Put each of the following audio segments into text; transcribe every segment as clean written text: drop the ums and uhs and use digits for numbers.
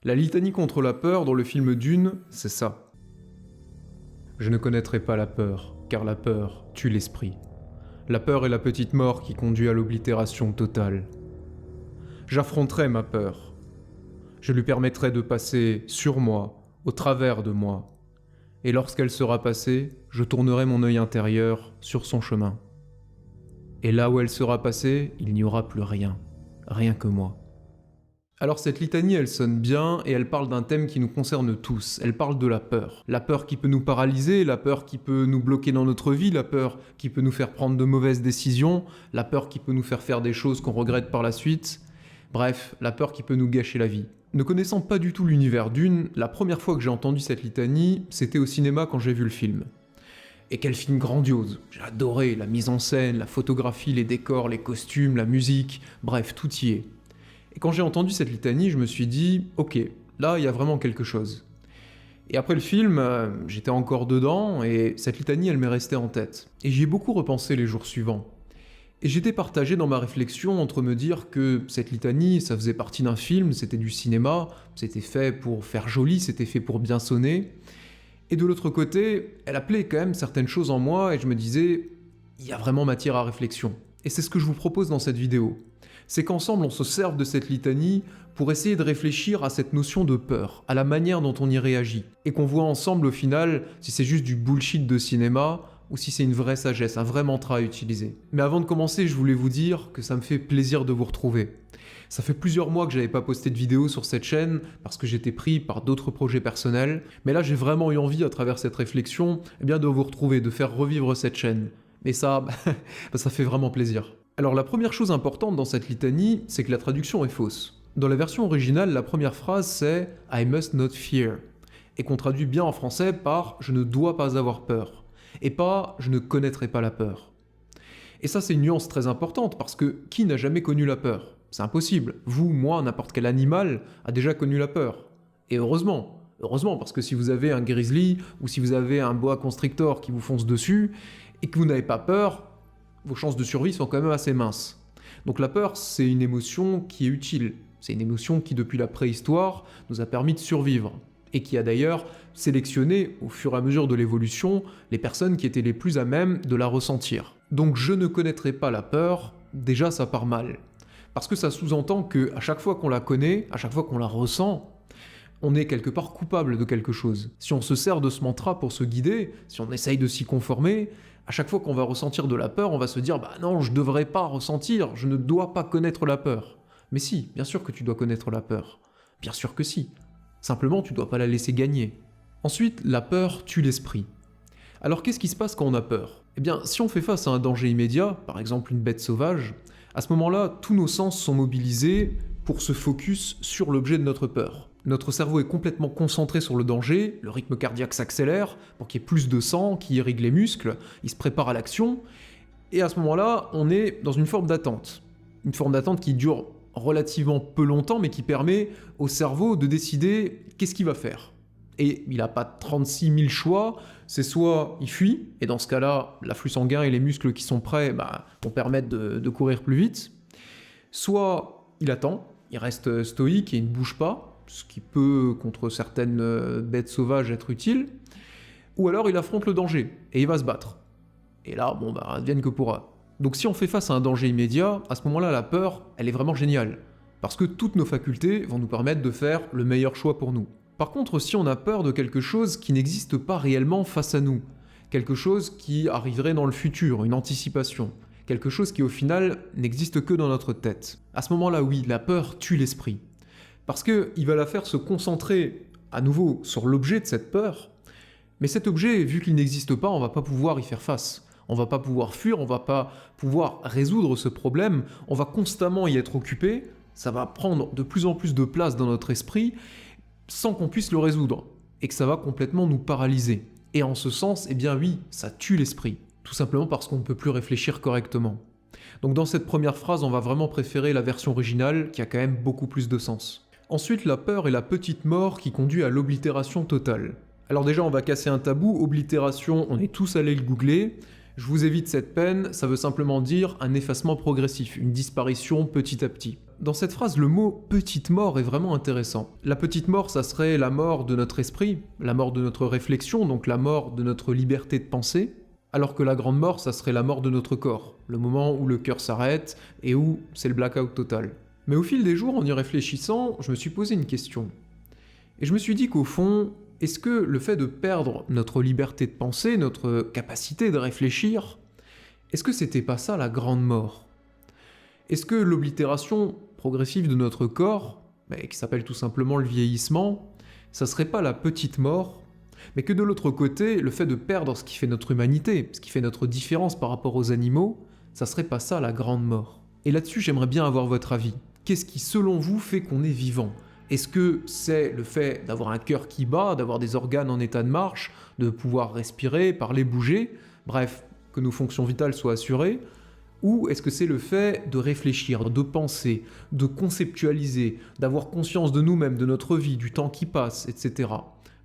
La litanie contre la peur dans le film Dune, c'est ça. Je ne connaîtrai pas la peur, car la peur tue l'esprit. La peur est la petite mort qui conduit à l'oblitération totale. J'affronterai ma peur. Je lui permettrai de passer sur moi, au travers de moi. Et lorsqu'elle sera passée, je tournerai mon œil intérieur sur son chemin. Et là où elle sera passée, il n'y aura plus rien. Rien que moi. Alors cette litanie, elle sonne bien et elle parle d'un thème qui nous concerne tous. Elle parle de la peur. La peur qui peut nous paralyser, la peur qui peut nous bloquer dans notre vie, la peur qui peut nous faire prendre de mauvaises décisions, la peur qui peut nous faire faire des choses qu'on regrette par la suite. Bref, la peur qui peut nous gâcher la vie. Ne connaissant pas du tout l'univers Dune, la première fois que j'ai entendu cette litanie, c'était au cinéma quand j'ai vu le film. Et quel film grandiose. J'ai adoré la mise en scène, la photographie, les décors, les costumes, la musique, bref, tout y est. Et quand j'ai entendu cette litanie, je me suis dit, ok, là, il y a vraiment quelque chose. Et après le film, j'étais encore dedans, et cette litanie, elle m'est restée en tête. Et j'y ai beaucoup repensé les jours suivants. Et j'étais partagé dans ma réflexion entre me dire que cette litanie, ça faisait partie d'un film, c'était du cinéma, c'était fait pour faire joli, c'était fait pour bien sonner. Et de l'autre côté, elle appelait quand même certaines choses en moi, et je me disais, il y a vraiment matière à réflexion. Et c'est ce que je vous propose dans cette vidéo. C'est qu'ensemble on se serve de cette litanie pour essayer de réfléchir à cette notion de peur, à la manière dont on y réagit, et qu'on voit ensemble au final si c'est juste du bullshit de cinéma ou si c'est une vraie sagesse, un vrai mantra à utiliser. Mais avant de commencer, je voulais vous dire que ça me fait plaisir de vous retrouver. Ça fait plusieurs mois que j'avais pas posté de vidéo sur cette chaîne parce que j'étais pris par d'autres projets personnels, mais là j'ai vraiment eu envie à travers cette réflexion de vous retrouver, de faire revivre cette chaîne. Et ça, ça fait vraiment plaisir. Alors la première chose importante dans cette litanie, c'est que la traduction est fausse. Dans la version originale, la première phrase c'est « I must not fear » et qu'on traduit bien en français par « je ne dois pas avoir peur » et pas « je ne connaîtrai pas la peur ». Et ça c'est une nuance très importante parce que qui n'a jamais connu la peur ? C'est impossible. Vous, moi, n'importe quel animal a déjà connu la peur. Et heureusement. Heureusement, parce que si vous avez un grizzly ou si vous avez un boa constrictor qui vous fonce dessus et que vous n'avez pas peur, vos chances de survie sont quand même assez minces. Donc la peur, c'est une émotion qui est utile. C'est une émotion qui, depuis la préhistoire, nous a permis de survivre. Et qui a d'ailleurs sélectionné, au fur et à mesure de l'évolution, les personnes qui étaient les plus à même de la ressentir. Donc je ne connaîtrai pas la peur, déjà ça part mal. Parce que ça sous-entend que à chaque fois qu'on la connaît, à chaque fois qu'on la ressent, on est quelque part coupable de quelque chose. Si on se sert de ce mantra pour se guider, si on essaye de s'y conformer, à chaque fois qu'on va ressentir de la peur, on va se dire « bah non, je devrais pas ressentir, je ne dois pas connaître la peur ». Mais si, bien sûr que tu dois connaître la peur. Bien sûr que si. Simplement, tu dois pas la laisser gagner. Ensuite, la peur tue l'esprit. Alors qu'est-ce qui se passe quand on a peur ? Eh bien, si on fait face à un danger immédiat, par exemple une bête sauvage, à ce moment-là, tous nos sens sont mobilisés pour se focus sur l'objet de notre peur. Notre cerveau est complètement concentré sur le danger, le rythme cardiaque s'accélère pour qu'il y ait plus de sang, qui irrigue les muscles, il se prépare à l'action, et à ce moment-là, on est dans une forme d'attente. Une forme d'attente qui dure relativement peu longtemps, mais qui permet au cerveau de décider qu'est-ce qu'il va faire. Et il n'a pas 36 000 choix, c'est soit il fuit, et dans ce cas-là, l'afflux sanguin et les muscles qui sont prêts vont permettre de courir plus vite, soit il attend, il reste stoïque et il ne bouge pas, ce qui peut, contre certaines bêtes sauvages, être utile, ou alors il affronte le danger, et il va se battre. Et là, advienne que pourra. Donc si on fait face à un danger immédiat, à ce moment-là, la peur, elle est vraiment géniale, parce que toutes nos facultés vont nous permettre de faire le meilleur choix pour nous. Par contre, si on a peur de quelque chose qui n'existe pas réellement face à nous, quelque chose qui arriverait dans le futur, une anticipation, quelque chose qui au final n'existe que dans notre tête, à ce moment-là, oui, la peur tue l'esprit. Parce qu'il va la faire se concentrer à nouveau sur l'objet de cette peur, mais cet objet, vu qu'il n'existe pas, on va pas pouvoir y faire face. On va pas pouvoir fuir, on va pas pouvoir résoudre ce problème, on va constamment y être occupé, ça va prendre de plus en plus de place dans notre esprit, sans qu'on puisse le résoudre, et que ça va complètement nous paralyser. Et en ce sens, eh bien oui, ça tue l'esprit, tout simplement parce qu'on ne peut plus réfléchir correctement. Donc dans cette première phrase, on va vraiment préférer la version originale, qui a quand même beaucoup plus de sens. Ensuite, la peur est la petite mort qui conduit à l'oblitération totale. Alors déjà, on va casser un tabou, oblitération, on est tous allés le googler, Je vous évite cette peine, ça veut simplement dire un effacement progressif, une disparition petit à petit. Dans cette phrase, le mot « petite mort » est vraiment intéressant. La petite mort, ça serait la mort de notre esprit, la mort de notre réflexion, donc la mort de notre liberté de penser, alors que la grande mort, ça serait la mort de notre corps, le moment où le cœur s'arrête et où c'est le blackout total. Mais au fil des jours, en y réfléchissant, je me suis posé une question. Et je me suis dit qu'au fond, est-ce que le fait de perdre notre liberté de penser, notre capacité de réfléchir, est-ce que c'était pas ça la grande mort? Est-ce que l'oblitération progressive de notre corps, qui s'appelle tout simplement le vieillissement, ça serait pas la petite mort, mais que de l'autre côté, le fait de perdre ce qui fait notre humanité, ce qui fait notre différence par rapport aux animaux, ça serait pas ça la grande mort? Et là-dessus, j'aimerais bien avoir votre avis. Qu'est-ce qui, selon vous, fait qu'on est vivant? Est-ce que c'est le fait d'avoir un cœur qui bat, d'avoir des organes en état de marche, de pouvoir respirer, parler, bouger, bref, que nos fonctions vitales soient assurées? Ou est-ce que c'est le fait de réfléchir, de penser, de conceptualiser, d'avoir conscience de nous-mêmes, de notre vie, du temps qui passe, etc.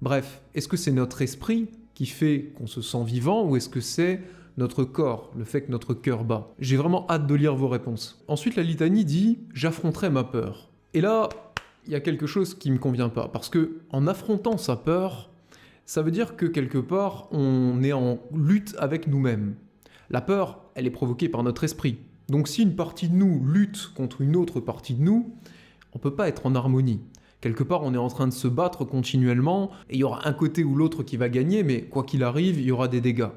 Bref, est-ce que c'est notre esprit qui fait qu'on se sent vivant ou est-ce que c'est notre corps, le fait que notre cœur bat? J'ai vraiment hâte de lire vos réponses. Ensuite, la litanie dit « j'affronterai ma peur ». Et là, il y a quelque chose qui me convient pas, parce que en affrontant sa peur, ça veut dire que quelque part, on est en lutte avec nous-mêmes. La peur, elle est provoquée par notre esprit. Donc si une partie de nous lutte contre une autre partie de nous, on peut pas être en harmonie. Quelque part, on est en train de se battre continuellement, et il y aura un côté ou l'autre qui va gagner, mais quoi qu'il arrive, il y aura des dégâts.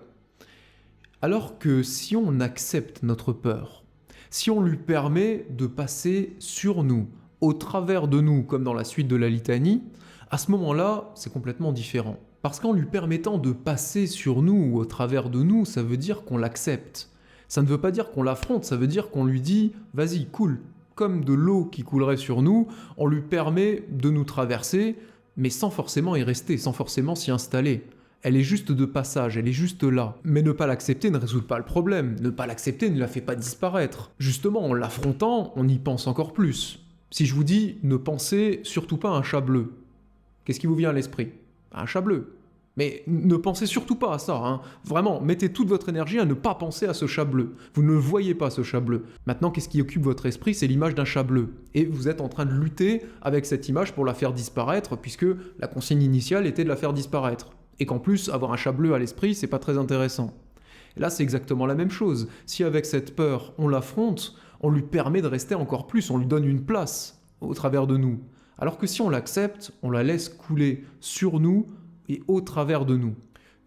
Alors que si on accepte notre peur, si on lui permet de passer sur nous, au travers de nous, comme dans la suite de la litanie, à ce moment-là, c'est complètement différent. Parce qu'en lui permettant de passer sur nous ou au travers de nous, ça veut dire qu'on l'accepte. Ça ne veut pas dire qu'on l'affronte, ça veut dire qu'on lui dit « vas-y, coule ». Comme de l'eau qui coulerait sur nous, on lui permet de nous traverser, mais sans forcément y rester, sans forcément s'y installer. Elle est juste de passage, elle est juste là. Mais ne pas l'accepter ne résout pas le problème, ne pas l'accepter ne la fait pas disparaître. Justement, en l'affrontant, on y pense encore plus. Si je vous dis, ne pensez surtout pas à un chat bleu, qu'est-ce qui vous vient à l'esprit? Un chat bleu. Mais ne pensez surtout pas à ça, hein. Vraiment, mettez toute votre énergie à ne pas penser à ce chat bleu. Vous ne le voyez pas, ce chat bleu. Maintenant, qu'est-ce qui occupe votre esprit? C'est l'image d'un chat bleu. Et vous êtes en train de lutter avec cette image pour la faire disparaître, puisque la consigne initiale était de la faire disparaître. Et qu'en plus, avoir un chat bleu à l'esprit, c'est pas très intéressant. Et là, c'est exactement la même chose. Si avec cette peur, on l'affronte, on lui permet de rester encore plus, on lui donne une place au travers de nous. Alors que si on l'accepte, on la laisse couler sur nous et au travers de nous.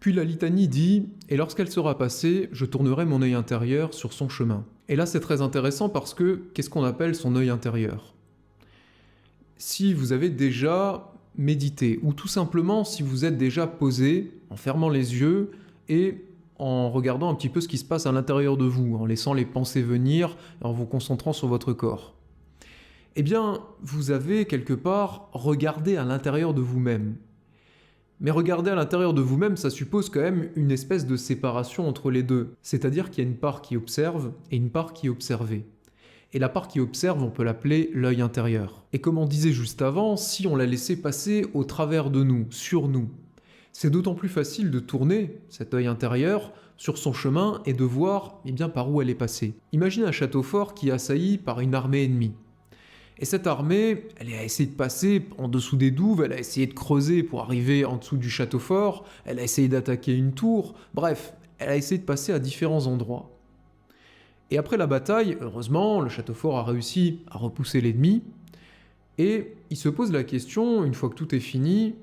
Puis la litanie dit « Et lorsqu'elle sera passée, je tournerai mon œil intérieur sur son chemin ». Et là, c'est très intéressant parce que qu'est-ce qu'on appelle son œil intérieur? Si vous avez déjà médité, ou tout simplement si vous êtes déjà posé en fermant les yeux et en regardant un petit peu ce qui se passe à l'intérieur de vous, en laissant les pensées venir et en vous concentrant sur votre corps. Eh bien, vous avez quelque part regardé à l'intérieur de vous-même. Mais regarder à l'intérieur de vous-même, ça suppose quand même une espèce de séparation entre les deux. C'est-à-dire qu'il y a une part qui observe et une part qui est observée. Et la part qui observe, on peut l'appeler l'œil intérieur. Et comme on disait juste avant, si on la laissait passer au travers de nous, sur nous, c'est d'autant plus facile de tourner cet œil intérieur sur son chemin et de voir par où elle est passée. Imaginez un château fort qui est assailli par une armée ennemie. Et cette armée, elle a essayé de passer en dessous des douves, elle a essayé de creuser pour arriver en dessous du château fort, elle a essayé d'attaquer une tour, bref, elle a essayé de passer à différents endroits. Et après la bataille, heureusement, le château fort a réussi à repousser l'ennemi, et il se pose la question, une fois que tout est fini,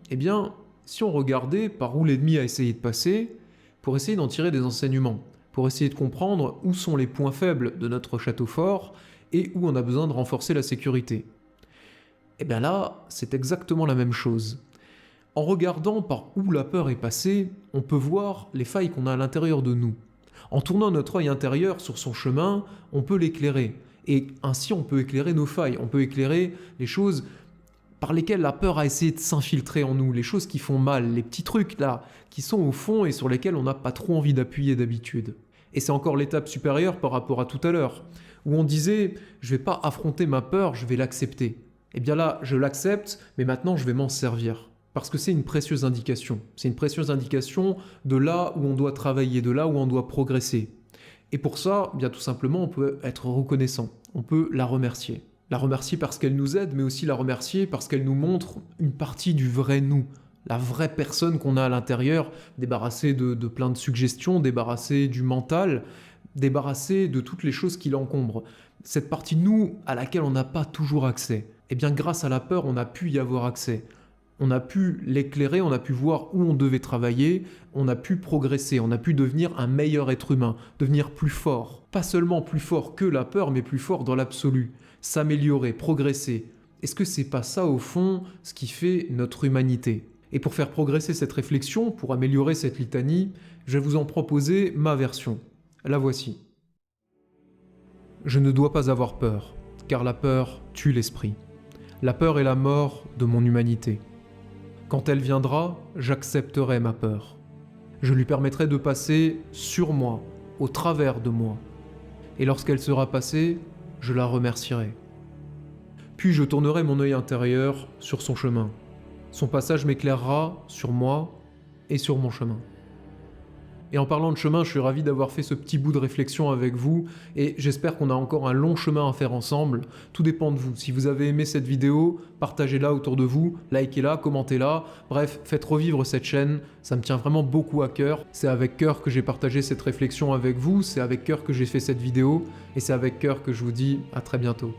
si on regardait par où l'ennemi a essayé de passer, pour essayer d'en tirer des enseignements, pour essayer de comprendre où sont les points faibles de notre château fort, et où on a besoin de renforcer la sécurité. Et bien là, c'est exactement la même chose. En regardant par où la peur est passée, on peut voir les failles qu'on a à l'intérieur de nous. En tournant notre œil intérieur sur son chemin, on peut l'éclairer. Et ainsi, on peut éclairer nos failles, on peut éclairer les choses par lesquelles la peur a essayé de s'infiltrer en nous, les choses qui font mal, les petits trucs là, qui sont au fond et sur lesquels on n'a pas trop envie d'appuyer d'habitude. Et c'est encore l'étape supérieure par rapport à tout à l'heure, où on disait « je vais pas affronter ma peur, je vais l'accepter ». Et bien là, je l'accepte, mais maintenant je vais m'en servir. parce que c'est une précieuse indication. C'est une précieuse indication de là où on doit travailler, de là où on doit progresser. Et pour ça, bien tout simplement, on peut être reconnaissant, on peut la remercier. La remercier parce qu'elle nous aide, mais aussi la remercier parce qu'elle nous montre une partie du vrai nous, la vraie personne qu'on a à l'intérieur, débarrassée de plein de suggestions, débarrassée du mental, débarrassée de toutes les choses qui l'encombrent. Cette partie de nous à laquelle on n'a pas toujours accès. Eh bien, grâce à la peur, on a pu y avoir accès. On a pu l'éclairer, on a pu voir où on devait travailler, on a pu progresser, on a pu devenir un meilleur être humain, devenir plus fort. Pas seulement plus fort que la peur, mais plus fort dans l'absolu. S'améliorer, progresser. Est-ce que c'est pas ça, au fond, ce qui fait notre humanité ? Et pour faire progresser cette réflexion, pour améliorer cette litanie, je vais vous en proposer ma version. La voici. Je ne dois pas avoir peur, car la peur tue l'esprit. La peur est la mort de mon humanité. Quand elle viendra, j'accepterai ma peur. Je lui permettrai de passer sur moi, au travers de moi. Et lorsqu'elle sera passée, je la remercierai. Puis je tournerai mon œil intérieur sur son chemin. Son passage m'éclairera sur moi et sur mon chemin. Et en parlant de chemin, je suis ravi d'avoir fait ce petit bout de réflexion avec vous et j'espère qu'on a encore un long chemin à faire ensemble. Tout dépend de vous. Si vous avez aimé cette vidéo, partagez-la autour de vous, likez-la, commentez-la. Bref, faites revivre cette chaîne. Ça me tient vraiment beaucoup à cœur. C'est avec cœur que j'ai partagé cette réflexion avec vous, c'est avec cœur que j'ai fait cette vidéo et c'est avec cœur que je vous dis à très bientôt.